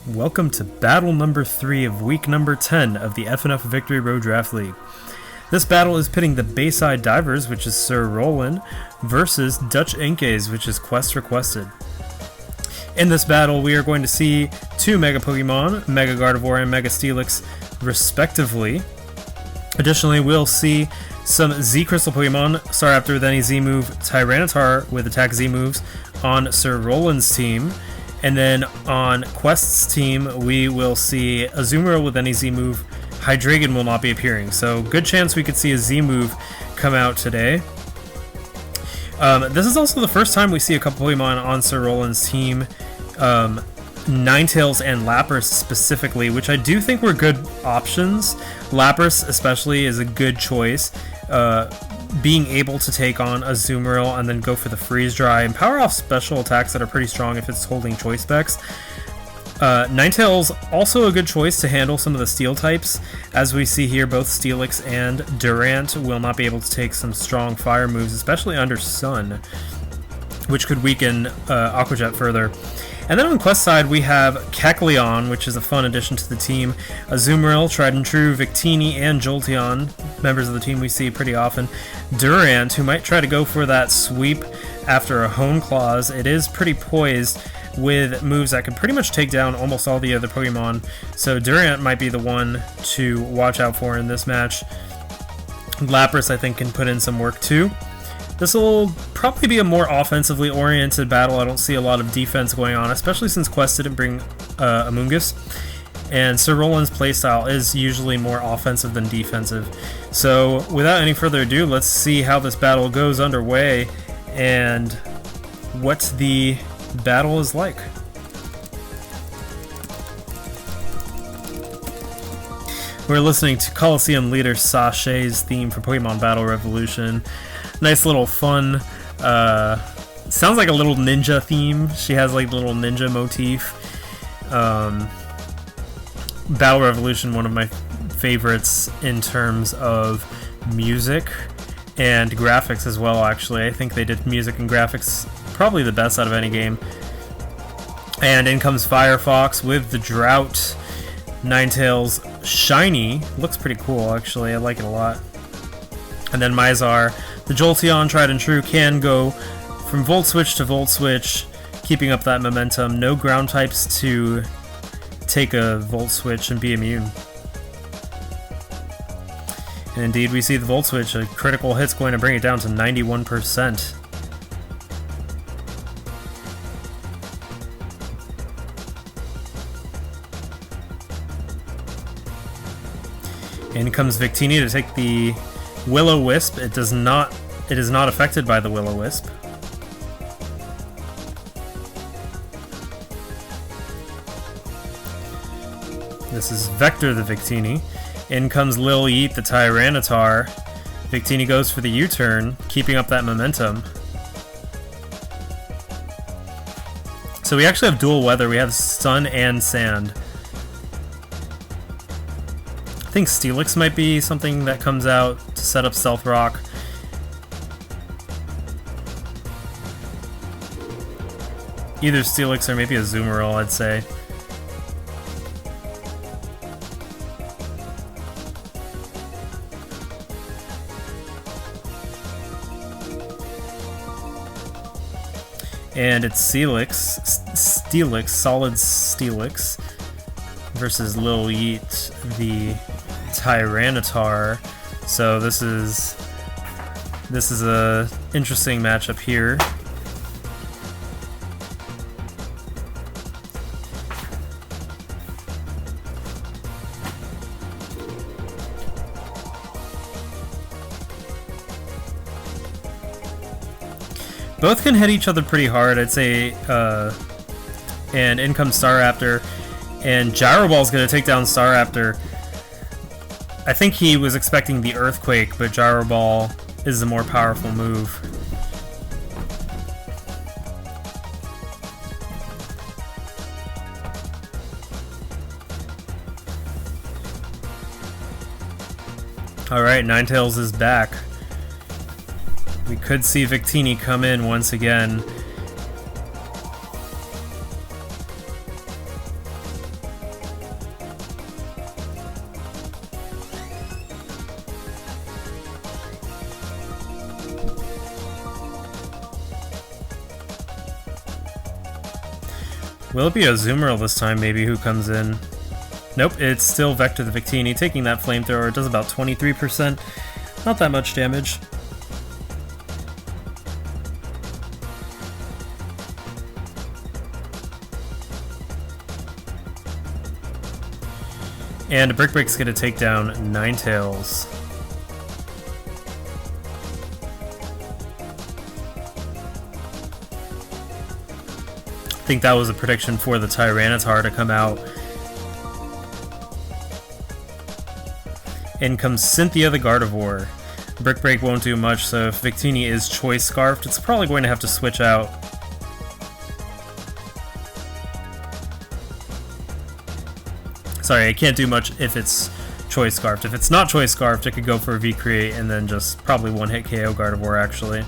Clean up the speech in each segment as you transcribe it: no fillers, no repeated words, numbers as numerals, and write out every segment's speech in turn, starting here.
Welcome to battle number 3 of week number 10 of the FnF Victory Road Draft League. This battle is pitting the Bayside Divers, which is Sir Roland, versus Dutch Inkays, which is Quest Requested. In this battle, we are going to see two Mega Pokemon, Mega Gardevoir and Mega Steelix, respectively. Additionally, we'll see some Z Crystal Pokemon, Staraptor with any Z move, Tyranitar with attack Z moves on Sir Roland's team. And then on Quest's team, we will see Azumarill with any Z move. Hydreigon will not be appearing, so good chance we could see a Z move come out today. This is also the first time we see a couple Pokemon on Sir Roland's team, Ninetales and Lapras specifically, which I do think were good options. Lapras especially is a good choice. Being able to take on Azumarill and then go for the Freeze Dry and power off special attacks that are pretty strong if it's holding choice specs. Ninetales also a good choice to handle some of the steel types. As we see here, both Steelix and Durant will not be able to take some strong fire moves, especially under Sun, which could weaken Aqua Jet further. And then on Quest side, we have Kecleon, which is a fun addition to the team. Azumarill, Tried and True, Victini, and Jolteon, members of the team we see pretty often. Durant, who might try to go for that sweep after a Hone Claws. It is pretty poised with moves that can pretty much take down almost all the other Pokemon. So Durant might be the one to watch out for in this match. Lapras, I think, can put in some work too. This will probably be a more offensively oriented battle. I don't see a lot of defense going on, especially since Quest didn't bring Amoonguss. And Sir Roland's playstyle is usually more offensive than defensive. So without any further ado, let's see how this battle goes underway and what the battle is like. We're listening to Coliseum leader Sasha's theme for Pokemon Battle Revolution. Nice little fun, sounds like a little ninja theme. She has like a little ninja motif. Battle Revolution, one of my favorites in terms of music and graphics as well, actually. I think they did music and graphics probably the best out of any game. And in comes Firefox with the Drought. Ninetales shiny, looks pretty cool actually, I like it a lot. And then Mizar. The Jolteon, Tried and True, can go from Volt Switch to Volt Switch, keeping up that momentum. No ground types to take a Volt Switch and be immune. And indeed, we see the Volt Switch. A critical hit's going to bring it down to 91%. In comes Victini to take the Will-O-Wisp. It is not affected by the Will-O-Wisp. This is Vector the Victini. In comes Lil Yeet the Tyranitar. Victini goes for the U-turn, keeping up that momentum. So we actually have dual weather. We have sun and sand. I think Steelix might be something that comes out to set up Stealth Rock. Either Steelix or maybe a Azumarill, I'd say. And it's Steelix, solid Steelix, versus Lil Yeet, the Tyranitar. So this is a interesting matchup here. Both can hit each other pretty hard, I'd say. And in comes Staraptor, and Gyroball's going to take down Staraptor. I think he was expecting the Earthquake, but Gyroball is a more powerful move. Alright, Ninetales is back. We could see Victini come in once again. Will it be Azumarill this time, maybe, who comes in? Nope, it's still Vector the Victini, taking that Flamethrower. It does about 23%. Not that much damage. And Brick Break's gonna take down Ninetales. I think that was a prediction for the Tyranitar to come out. In comes Cynthia the Gardevoir. Brick Break won't do much, so if Victini is Choice Scarfed, it's probably going to have to switch out. Sorry, I can't do much if it's Choice Scarfed. If it's not Choice Scarfed, it could go for a V-Create and then just probably one-hit KO Gardevoir, actually.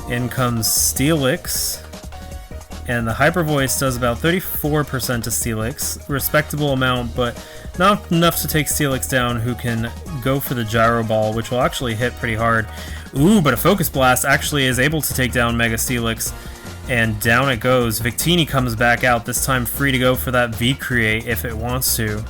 In comes Steelix, and the Hyper Voice does about 34% to Steelix. Respectable amount, but not enough to take Steelix down, who can go for the Gyro Ball, which will actually hit pretty hard. Ooh, but a Focus Blast actually is able to take down Mega Steelix, and down it goes. Victini comes back out, this time free to go for that V-Create if it wants to.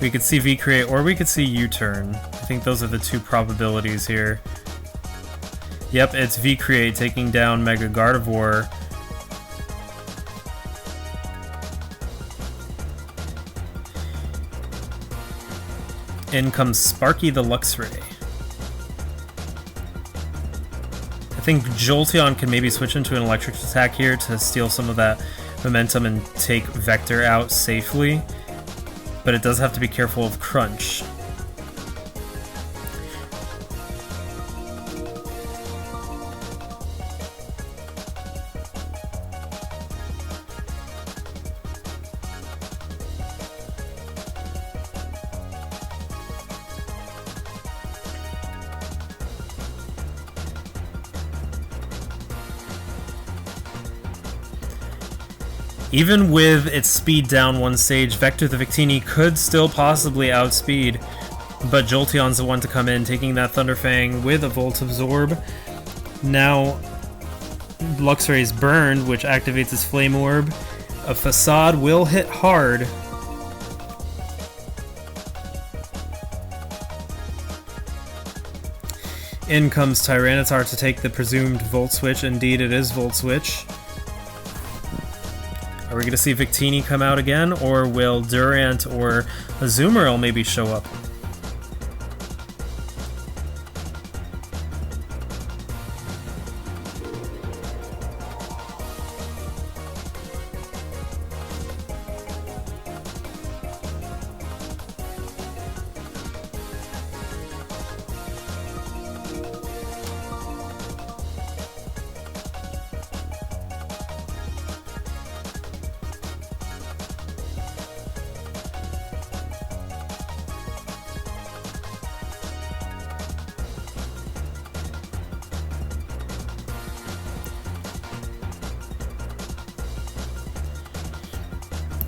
We could see V-Create, or we could see U-Turn. I think those are the two probabilities here. Yep, it's V-Create taking down Mega Gardevoir. In comes Sparky the Luxray. I think Jolteon can maybe switch into an electric attack here to steal some of that momentum and take Vector out safely. But it does have to be careful of Crunch. Even with its speed down one stage, Vector the Victini could still possibly outspeed, but Jolteon's the one to come in, taking that Thunderfang with a Volt Absorb. Now, Luxray's burned, which activates his Flame Orb. A Facade will hit hard. In comes Tyranitar to take the presumed Volt Switch. Indeed, it is Volt Switch. Are we going to see Victini come out again, or will Durant or Azumarill maybe show up?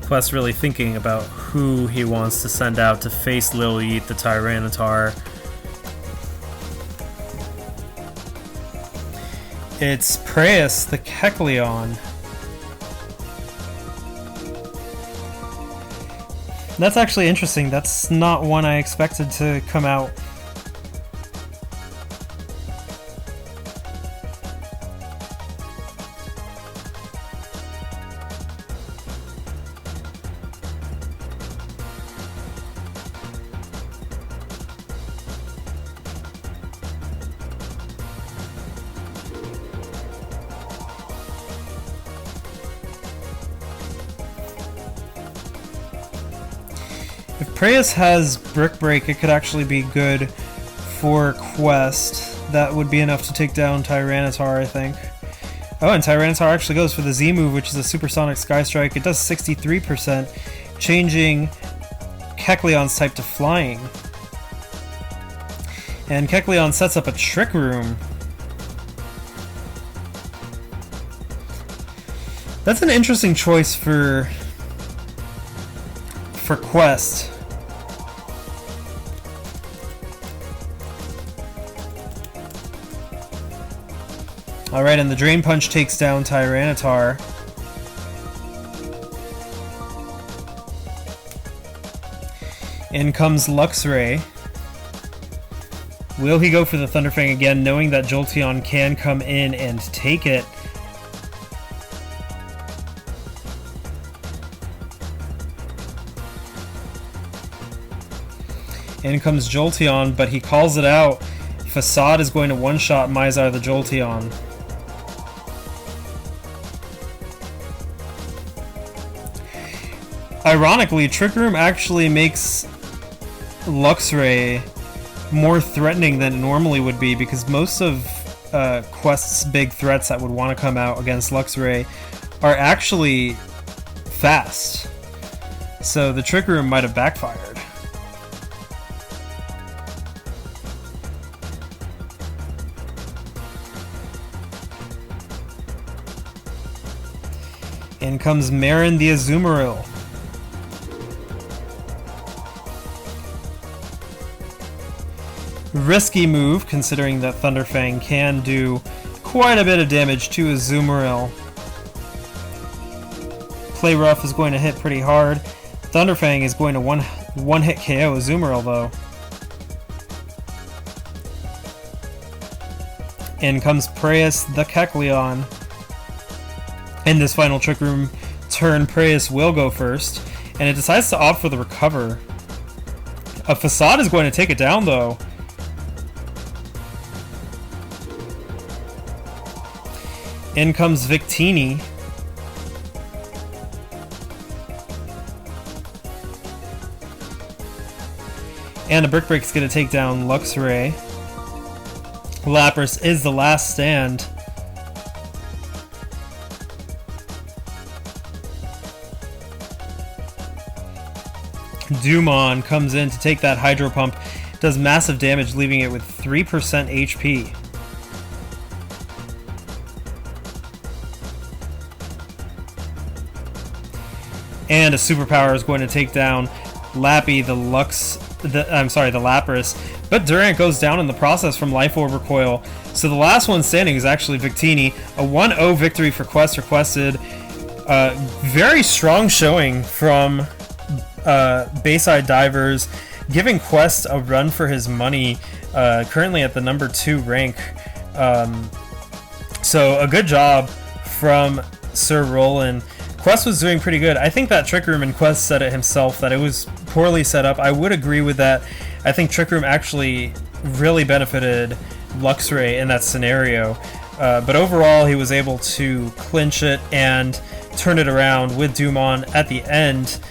Quest really thinking about who he wants to send out to face Lilyeet the Tyranitar. It's Preyas the Kecleon. That's actually interesting. That's not one I expected to come out. If Preyas has Brick Break, it could actually be good for Quest. That would be enough to take down Tyranitar, I think. Oh, and Tyranitar actually goes for the Z move, which is a Supersonic Sky Strike. It does 63%, changing Kecleon's type to Flying. And Kecleon sets up a Trick Room. That's an interesting choice for Quest. Alright, and the Drain Punch takes down Tyranitar. In comes Luxray. Will he go for the Thunder Fang again, knowing that Jolteon can come in and take it? In comes Jolteon, but he calls it out. Facade is going to one-shot Mizar the Jolteon. Ironically, Trick Room actually makes Luxray more threatening than it normally would be, because most of Quest's big threats that would want to come out against Luxray are actually fast. So the Trick Room might have backfired. In comes Marin the Azumarill. Risky move, considering that Thunder Fang can do quite a bit of damage to Azumarill. Play Rough is going to hit pretty hard. Thunder Fang is going to one-hit KO Azumarill, though. In comes Preyas the Kecleon. In this final Trick Room turn, Preyas will go first, and it decides to opt for the Recover. A Facade is going to take it down, though. In comes Victini. And a Brick Break's going to take down Luxray. Lapras is the last stand. Dumon comes in to take that Hydro Pump. Does massive damage, leaving it with 3% HP. And a Superpower is going to take down Lappy, the Lapras. But Durant goes down in the process from Life Orb Recoil. So the last one standing is actually Victini. A 1-0 victory for Quest requested. Very strong showing from Bayside Divers, giving Quest a run for his money, currently at the number 2 rank. So a good job from Sir Roland. Quest was doing pretty good. I think that Trick Room, and Quest said it himself, that it was poorly set up. I would agree with that. I think Trick Room actually really benefited Luxray in that scenario. But overall, he was able to clinch it and turn it around with Dumon at the end.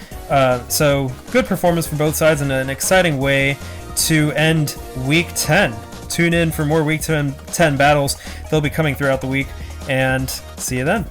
So good performance from both sides and an exciting way to end Week 10. Tune in for more Week 10 battles. They'll be coming throughout the week, and see you then.